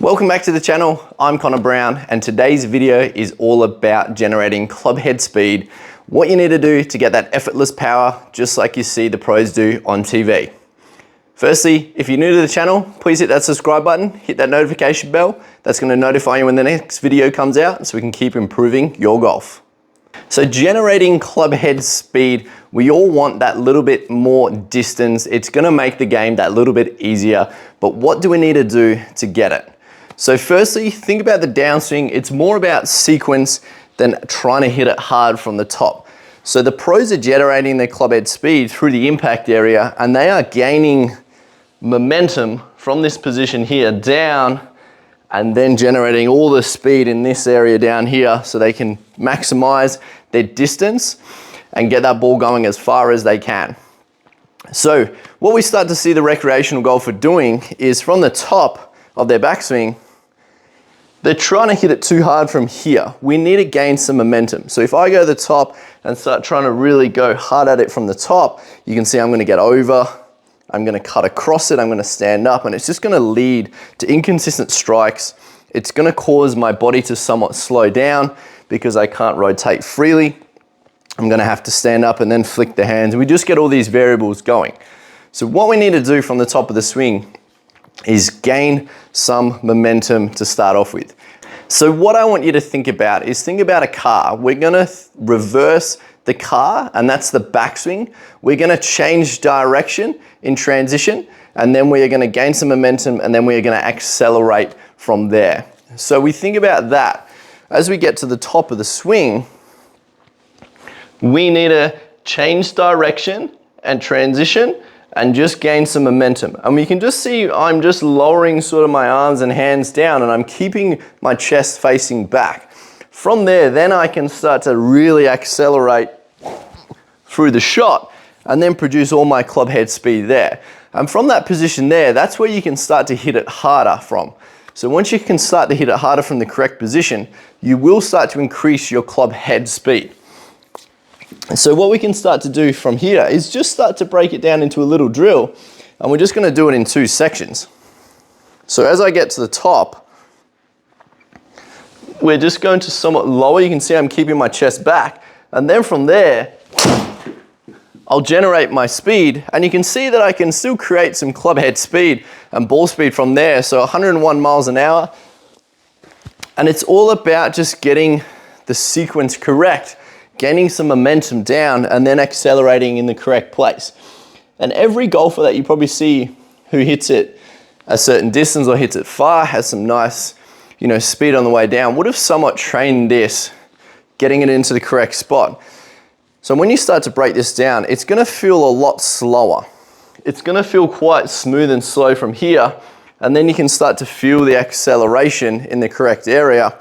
Welcome back to the channel. I'm Conor Brown and today's video is all about generating club head speed, what you need to do to get that effortless power just like you see the pros do on TV. Firstly, if you're new to the channel, please hit that subscribe button, hit that notification bell. That's going to notify you when the next video comes out so we can keep improving your golf. So generating club head speed, we all want that little bit more distance. It's going to make the game that little bit easier, but what do we need to do to get it? So firstly, think about the downswing. It's more about sequence than trying to hit it hard from the top. So the pros are generating their club head speed through the impact area and they are gaining momentum from this position here down and then generating all the speed in this area down here so they can maximize their distance and get that ball going as far as they can. So what we start to see the recreational golfer doing is from the top of their backswing, they're trying to hit it too hard from here. We need to gain some momentum. So if I go to the top and start trying to really go hard at it from the top, you can see I'm going to get over, I'm going to cut across it, I'm going to stand up, and it's just going to lead to inconsistent strikes. It's going to cause my body to somewhat slow down because I can't rotate freely. I'm going to have to stand up and then flick the hands. We just get all these variables going. So what we need to do from the top of the swing is gain some momentum to start off with. So what I want you to think about is think about a car. We're going to reverse the car, and that's the backswing. We're going to change direction in transition, and then we are going to gain some momentum, and then we are going to accelerate from there. So we think about that. As we get to the top of the swing, we need to change direction and transition and just gain some momentum. And you can just see I'm just lowering sort of my arms and hands down and I'm keeping my chest facing back. From there, then I can start to really accelerate through the shot and then produce all my club head speed there. And from that position there, that's where you can start to hit it harder from. So once you can start to hit it harder from the correct position, you will start to increase your club head speed. So what we can start to do from here is just start to break it down into a little drill, and we're just going to do it in two sections. So as I get to the top, we're just going to somewhat lower. You can see I'm keeping my chest back, and then from there I'll generate my speed, and you can see that I can still create some club head speed and ball speed from there. So 101 miles an hour, and it's all about just getting the sequence correct, gaining some momentum down and then accelerating in the correct place. And every golfer that you probably see who hits it a certain distance or hits it far, has some nice, speed on the way down, would have somewhat trained this, getting it into the correct spot. So when you start to break this down, it's going to feel a lot slower. It's going to feel quite smooth and slow from here, and then you can start to feel the acceleration in the correct area.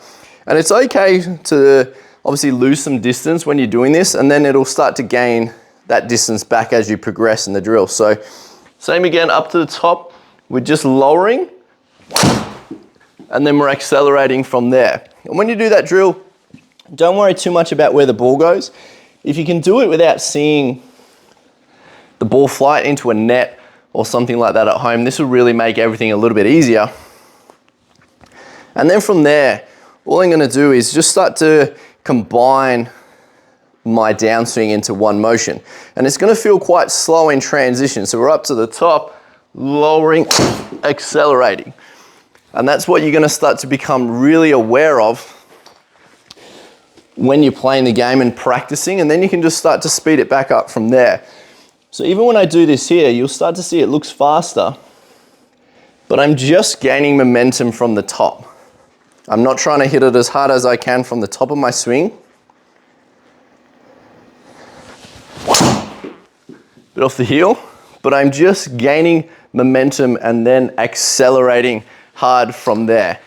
And it's okay to obviously lose some distance when you're doing this, and then it'll start to gain that distance back as you progress in the drill. So same again, up to the top, we're just lowering and then we're accelerating from there. And when you do that drill, don't worry too much about where the ball goes. If you can do it without seeing the ball fly into a net or something like that at home, this will really make everything a little bit easier. And then from there, all I'm going to do is just start to combine my downswing into one motion. And it's going to feel quite slow in transition. So we're up to the top, lowering, accelerating. And that's what you're going to start to become really aware of when you're playing the game and practicing, and then you can just start to speed it back up from there. So even when I do this here, you'll start to see it looks faster, but I'm just gaining momentum from the top. I'm not trying to hit it as hard as I can from the top of my swing. Bit off the heel, but I'm just gaining momentum and then accelerating hard from there.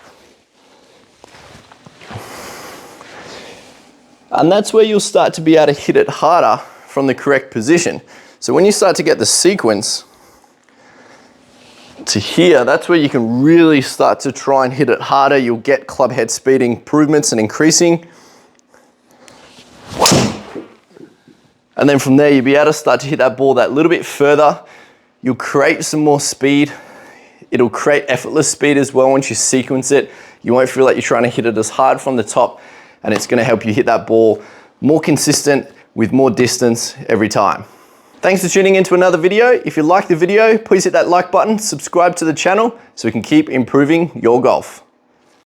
And that's where you'll start to be able to hit it harder from the correct position. So when you start to get the sequence to here, that's where you can really start to try and hit it harder. You'll get club head speed improvements and increasing. And then from there, you'll be able to start to hit that ball that little bit further. You'll create some more speed It'll create effortless speed as well once you sequence it. You won't feel like you're trying to hit it as hard from the top, and it's gonna help you hit that ball more consistent with more distance every time. Thanks for tuning in to another video. If you like the video, please hit that like button, subscribe to the channel so we can keep improving your golf.